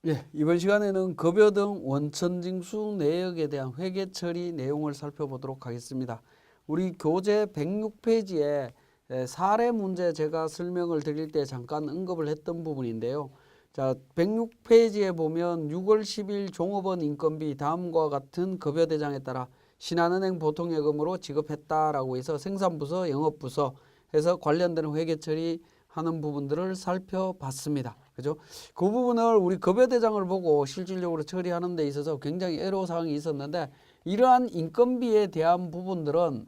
예, 이번 시간에는 급여 등 원천징수 내역에 대한 회계 처리 내용을 살펴보도록 하겠습니다. 우리 교재 106페이지에 사례 문제 제가 설명을 드릴 때 잠깐 언급을 했던 부분인데요. 자, 106페이지에 보면 6월 10일 종업원 인건비 다음과 같은 급여 대장에 따라 신한은행 보통예금으로 지급했다라고 해서 생산부서, 영업부서 해서 관련되는 회계 처리하는 부분들을 살펴봤습니다. 그죠? 그 부분을 우리 급여대장을 보고 실질적으로 처리하는 데 있어서 굉장히 애로사항이 있었는데, 이러한 인건비에 대한 부분들은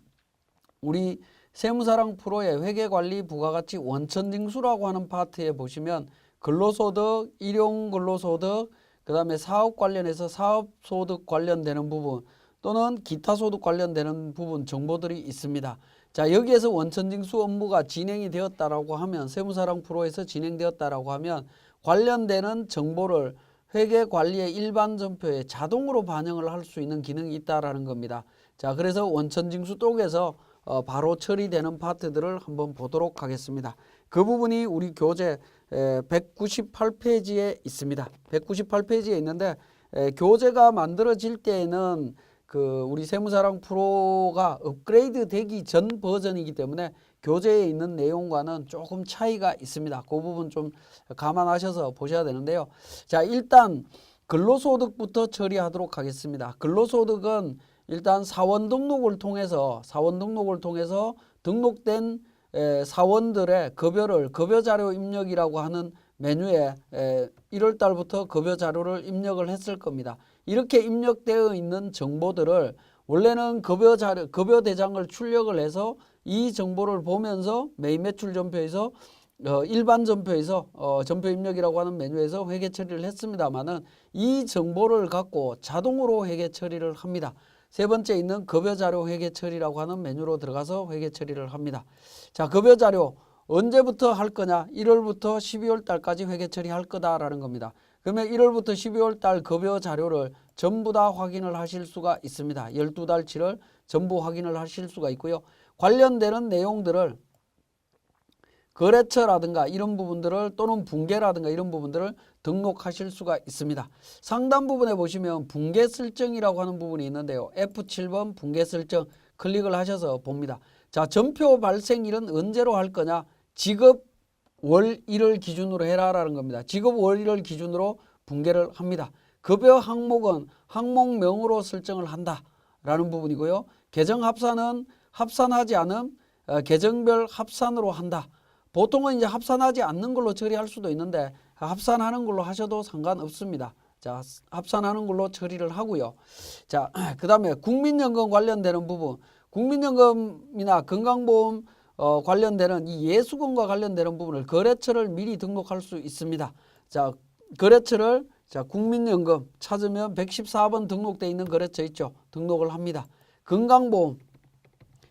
우리 세무사랑 프로의 회계관리 부가가치 원천징수라고 하는 파트에 보시면 근로소득, 일용근로소득, 그 다음에 사업 관련해서 사업소득 관련되는 부분 또는 기타 소득 관련되는 부분 정보들이 있습니다. 자, 여기에서 원천징수 업무가 진행이 되었다라고 하면, 세무사랑 프로에서 진행되었다라고 하면 관련되는 정보를 회계관리의 일반 전표에 자동으로 반영을 할 수 있는 기능이 있다라는 겁니다. 자, 그래서 원천징수 쪽에서 바로 처리되는 파트들을 한번 보도록 하겠습니다. 그 부분이 우리 교재 198페이지에 있습니다. 198페이지에 있는데, 교재가 만들어질 때에는 그 우리 세무사랑 프로가 업그레이드 되기 전 버전이기 때문에 교재에 있는 내용과는 조금 차이가 있습니다. 그 부분 좀 감안하셔서 보셔야 되는데요. 자, 일단 근로소득부터 처리하도록 하겠습니다. 근로소득은 일단 사원 등록을 통해서 등록된 사원들의 급여를 급여자료 입력이라고 하는 메뉴에 1월 달부터 급여 자료를 입력을 했을 겁니다. 이렇게 입력되어 있는 정보들을 원래는 급여 대장을 출력을 해서 이 정보를 보면서 매입 매출 전표에서 일반 전표에서 전표 입력이라고 하는 메뉴에서 회계 처리를 했습니다만은, 이 정보를 갖고 자동으로 회계 처리를 합니다. 세 번째 있는 급여 자료 회계 처리라고 하는 메뉴로 들어가서 회계 처리를 합니다. 자, 급여 자료 언제부터 할 거냐? 1월부터 12월 달까지 회계 처리할 거다라는 겁니다. 그러면 1월부터 12월 달 급여 자료를 전부 다 확인을 하실 수가 있습니다. 12달치를 전부 확인을 하실 수가 있고요. 관련되는 내용들을 거래처라든가 이런 부분들을 또는 분계라든가 이런 부분들을 등록하실 수가 있습니다. 상단 부분에 보시면 분계 설정이라고 하는 부분이 있는데요. F7번 분계 설정 클릭을 하셔서 봅니다. 자, 전표 발생일은 언제로 할 거냐? 지급 월 1을 기준으로 해라라는 겁니다. 지급 월 1을 기준으로 분계를 합니다. 급여 항목은 항목명으로 설정을 한다라는 부분이고요. 계정 합산은 합산하지 않은 계정별 합산으로 한다. 보통은 이제 합산하지 않는 걸로 처리할 수도 있는데 합산하는 걸로 하셔도 상관없습니다. 자, 합산하는 걸로 처리를 하고요. 자, 그 다음에 국민연금 관련되는 부분, 국민연금이나 건강보험 관련되는 이 예수금과 관련되는 부분을 거래처를 미리 등록할 수 있습니다. 자, 거래처를 국민연금 찾으면 114번 등록되어 있는 거래처 있죠. 등록을 합니다. 건강보험도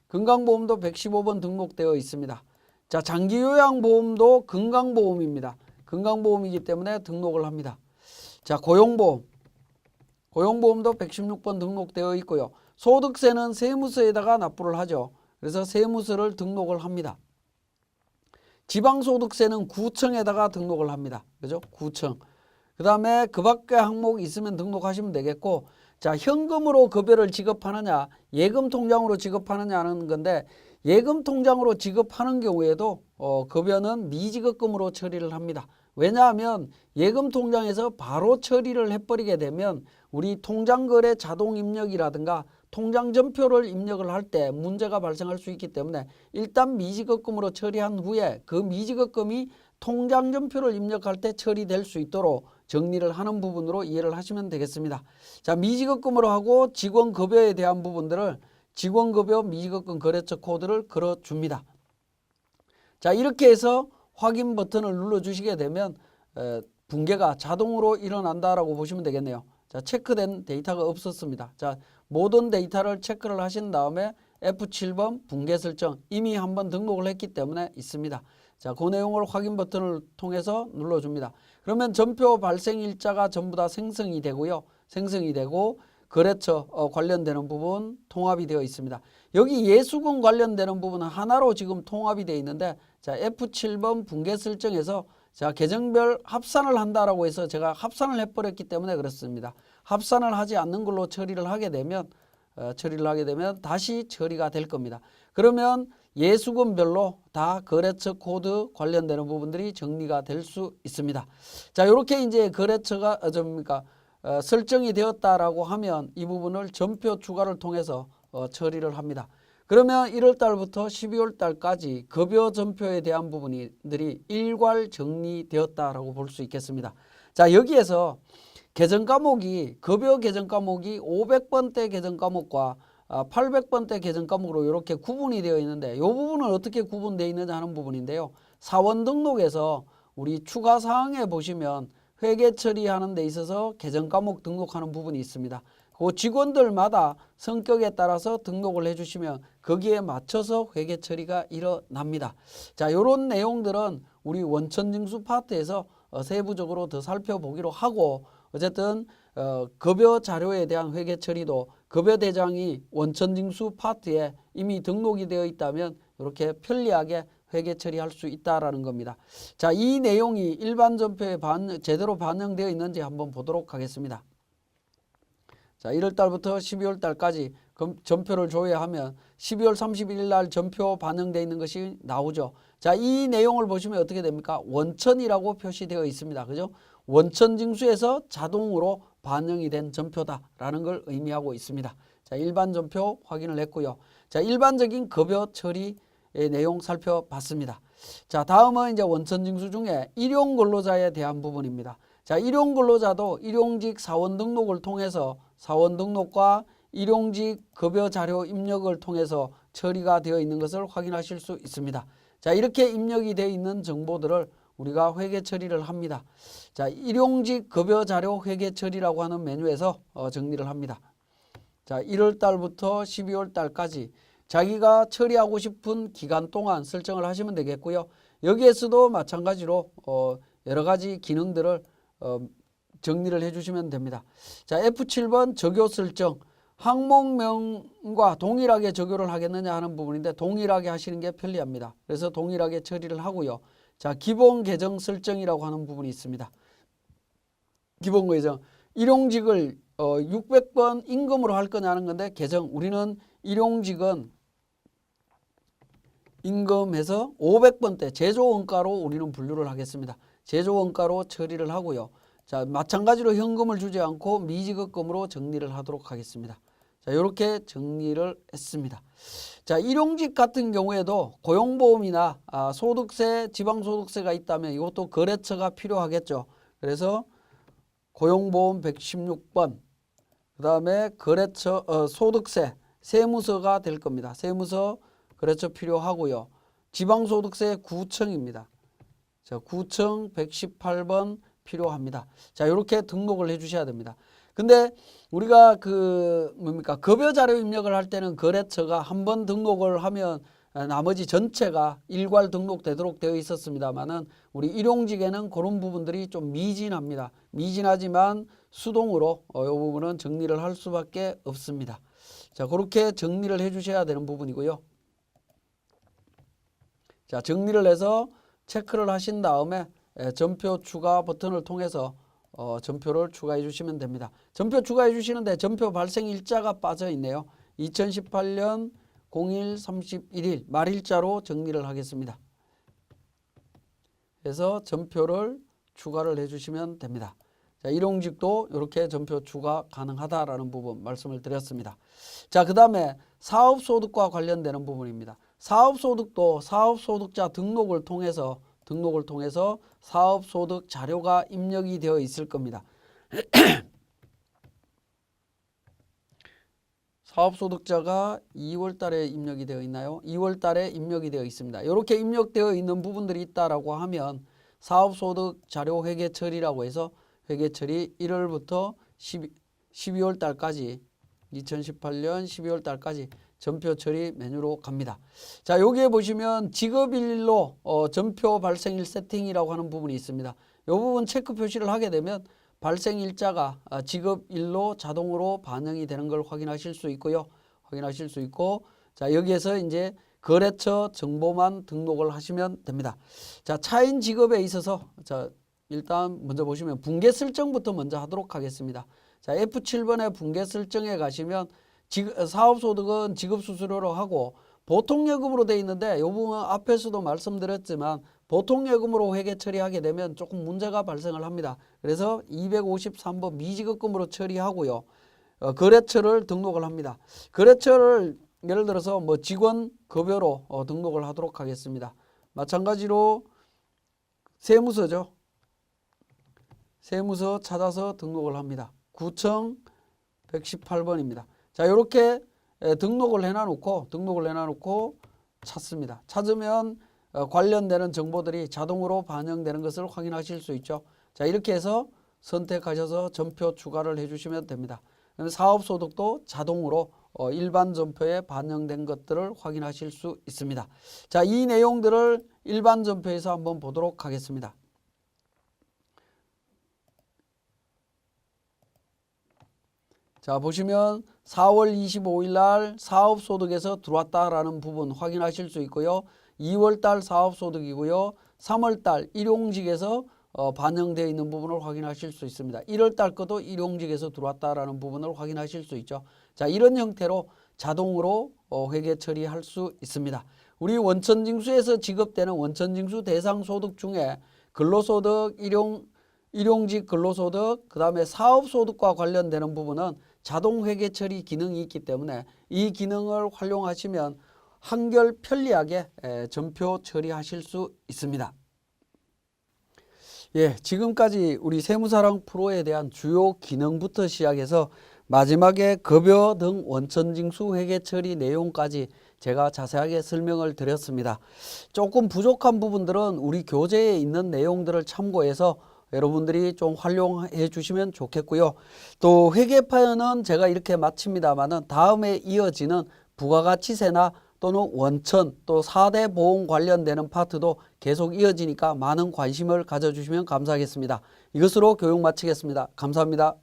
115번 등록되어 있습니다. 자, 장기요양보험도 건강보험입니다. 건강보험이기 때문에 등록을 합니다. 자, 고용보험도 116번 등록되어 있고요. 소득세는 세무서에다가 납부를 하죠. 그래서 세무서를 등록을 합니다. 지방소득세는 구청에다가 등록을 합니다. 그죠? 구청. 그 다음에 그 밖에 항목이 있으면 등록하시면 되겠고, 자, 현금으로 급여를 지급하느냐, 예금 통장으로 지급하느냐는 건데, 예금 통장으로 지급하는 경우에도 급여는 미지급금으로 처리를 합니다. 왜냐하면 예금 통장에서 바로 처리를 해버리게 되면 우리 통장거래 자동 입력이라든가 통장 전표를 입력을 할 때 문제가 발생할 수 있기 때문에 일단 미지급금으로 처리한 후에 그 미지급금이 통장 전표를 입력할 때 처리될 수 있도록 정리를 하는 부분으로 이해를 하시면 되겠습니다. 자, 미지급금으로 하고 직원급여에 대한 부분들을 직원급여 미지급금 거래처 코드를 걸어줍니다. 자, 이렇게 해서 확인 버튼을 눌러주시게 되면 분계가 자동으로 일어난다라고 보시면 되겠네요. 자, 체크된 데이터가 없었습니다. 자, 모든 데이터를 체크를 하신 다음에 F7번 분계 설정, 이미 한번 등록을 했기 때문에 있습니다. 자, 그 내용을 확인 버튼을 통해서 눌러줍니다. 그러면 전표 발생 일자가 전부 다 생성이 되고요. 생성이 되고 거래처 관련되는 부분 통합이 되어 있습니다. 여기 예수금 관련되는 부분은 하나로 지금 통합이 되어 있는데, 자, F7번 분계 설정에서 자, 계정별 합산을 한다라고 해서 제가 합산을 해버렸기 때문에 그렇습니다. 합산을 하지 않는 걸로 처리를 하게 되면 다시 처리가 될 겁니다. 그러면 예수금별로 다 거래처 코드 관련되는 부분들이 정리가 될 수 있습니다. 자, 이렇게 이제 거래처가 설정이 되었다라고 하면 이 부분을 전표 추가를 통해서 처리를 합니다. 그러면 1월 달부터 12월 달까지 급여 전표에 대한 부분들이 일괄 정리되었다라고 볼 수 있겠습니다. 자, 여기에서 계정 과목이 급여 계정 과목이 500번대 계정 과목과 800번대 계정 과목으로 이렇게 구분이 되어 있는데 이 부분은 어떻게 구분되어 있느냐 하는 부분인데요. 사원 등록에서 우리 추가 사항에 보시면 회계 처리하는 데 있어서 계정 과목 등록하는 부분이 있습니다. 그 직원들마다 성격에 따라서 등록을 해주시면 거기에 맞춰서 회계 처리가 일어납니다. 자, 이런 내용들은 우리 원천징수 파트에서 세부적으로 더 살펴보기로 하고 어쨌든 급여 자료에 대한 회계 처리도 급여 대장이 원천징수 파트에 이미 등록이 되어 있다면 이렇게 편리하게 회계 처리할 수 있다라는 겁니다. 자, 이 내용이 일반 전표에 제대로 반영되어 있는지 한번 보도록 하겠습니다. 자, 1월 달부터 12월 달까지 전표를 조회하면 12월 31일 날 전표 반영되어 있는 것이 나오죠. 자, 이 내용을 보시면 어떻게 됩니까? 원천이라고 표시되어 있습니다. 그죠? 원천징수에서 자동으로 반영이 된 전표다라는 걸 의미하고 있습니다. 자, 일반 전표 확인을 했고요. 자, 일반적인 급여 처리의 내용 살펴봤습니다. 자, 다음은 이제 원천징수 중에 일용 근로자에 대한 부분입니다. 자, 일용 근로자도 일용직 사원 등록을 통해서 사원 등록과 일용직 급여 자료 입력을 통해서 처리가 되어 있는 것을 확인하실 수 있습니다. 자, 이렇게 입력이 되어 있는 정보들을 우리가 회계 처리를 합니다. 자, 일용직 급여 자료 회계 처리라고 하는 메뉴에서 정리를 합니다. 자, 1월 달부터 12월 달까지 자기가 처리하고 싶은 기간 동안 설정을 하시면 되겠고요. 여기에서도 마찬가지로 여러 가지 기능들을 정리를 해주시면 됩니다. 자, F7번 적요 설정. 항목명과 동일하게 적용을 하겠느냐 하는 부분인데 동일하게 하시는 게 편리합니다. 그래서 동일하게 처리를 하고요. 자, 기본 계정 설정이라고 하는 부분이 있습니다. 기본 계정. 일용직을 600번 임금으로 할 거냐 하는 건데 계정 우리는 일용직은 임금해서 500번대 제조원가로 우리는 분류를 하겠습니다. 제조원가로 처리를 하고요. 자, 마찬가지로 현금을 주지 않고 미지급금으로 정리를 하도록 하겠습니다. 자, 이렇게 정리를 했습니다. 자, 일용직 같은 경우에도 고용보험이나 소득세, 지방소득세가 있다면 이것도 거래처가 필요하겠죠. 그래서 고용보험 116번, 그 다음에 거래처, 소득세, 세무서가 될 겁니다. 세무서, 거래처 필요하고요. 지방소득세 구청입니다. 자, 구청 118번 필요합니다. 자, 이렇게 등록을 해 주셔야 됩니다. 근데 우리가 급여 자료 입력을 할 때는 거래처가 한 번 등록을 하면 나머지 전체가 일괄 등록되도록 되어 있었습니다만은 우리 일용직에는 그런 부분들이 좀 미진합니다. 미진하지만 수동으로 이 부분은 정리를 할 수밖에 없습니다. 자, 그렇게 정리를 해 주셔야 되는 부분이고요. 자, 정리를 해서 체크를 하신 다음에 전표 추가 버튼을 통해서 전표를 추가해 주시면 됩니다. 전표 추가해 주시는데 전표 발생 일자가 빠져 있네요. 2018년 01/31일 말일자로 정리를 하겠습니다. 그래서 전표를 추가를 해 주시면 됩니다. 자, 일용직도 이렇게 전표 추가 가능하다라는 부분 말씀을 드렸습니다. 자, 그 다음에 사업소득과 관련되는 부분입니다. 사업소득도 사업소득자 등록을 통해서 사업소득 자료가 입력이 되어 있을 겁니다. 사업소득자가 2월 달에 입력이 되어 있나요? 2월 달에 입력이 되어 있습니다. 이렇게 입력되어 있는 부분들이 있다라고 하면 사업소득 자료 회계 처리라고 해서 회계 처리 1월부터 12월 달까지 2018년 12월 달까지 전표 처리 메뉴로 갑니다. 자, 여기에 보시면 지급일로 전표 발생일 세팅이라고 하는 부분이 있습니다. 이 부분 체크 표시를 하게 되면 발생일자가 지급일로 자동으로 반영이 되는 걸 확인하실 수 있고요. 자, 여기에서 이제 거래처 정보만 등록을 하시면 됩니다. 자, 차인 직업에 있어서 자, 일단 먼저 보시면 분계 설정부터 먼저 하도록 하겠습니다. 자, F7번에 분계 설정에 가시면 사업소득은 지급수수료로 하고 보통예금으로 되어 있는데 이 부분 앞에서도 말씀드렸지만 보통예금으로 회계 처리하게 되면 조금 문제가 발생을 합니다. 그래서 253번 미지급금으로 처리하고요. 거래처를 등록을 합니다. 거래처를 예를 들어서 뭐 직원 급여로 등록을 하도록 하겠습니다. 마찬가지로 세무서죠. 세무서 찾아서 등록을 합니다. 구청 118번입니다. 자, 이렇게 등록을 해놔놓고 찾습니다. 찾으면 관련되는 정보들이 자동으로 반영되는 것을 확인하실 수 있죠. 자, 이렇게 해서 선택하셔서 전표 추가를 해주시면 됩니다. 사업소득도 자동으로 일반 전표에 반영된 것들을 확인하실 수 있습니다. 자, 이 내용들을 일반 전표에서 한번 보도록 하겠습니다. 자, 보시면 4월 25일 날 사업소득에서 들어왔다라는 부분 확인하실 수 있고요. 2월 달 사업소득이고요. 3월 달 일용직에서 반영되어 있는 부분을 확인하실 수 있습니다. 1월 달 것도 일용직에서 들어왔다라는 부분을 확인하실 수 있죠. 자, 이런 형태로 자동으로 회계 처리할 수 있습니다. 우리 원천징수에서 지급되는 원천징수 대상 소득 중에 근로소득, 일용직 근로소득, 그 다음에 사업소득과 관련되는 부분은 자동 회계 처리 기능이 있기 때문에 이 기능을 활용하시면 한결 편리하게 전표 처리하실 수 있습니다. 예, 지금까지 우리 세무사랑 프로에 대한 주요 기능부터 시작해서 마지막에 급여 등 원천징수 회계 처리 내용까지 제가 자세하게 설명을 드렸습니다. 조금 부족한 부분들은 우리 교재에 있는 내용들을 참고해서 여러분들이 좀 활용해 주시면 좋겠고요. 또 회계편은 제가 이렇게 마칩니다만은 다음에 이어지는 부가가치세나 또는 원천 또 4대 보험 관련되는 파트도 계속 이어지니까 많은 관심을 가져주시면 감사하겠습니다. 이것으로 교육 마치겠습니다. 감사합니다.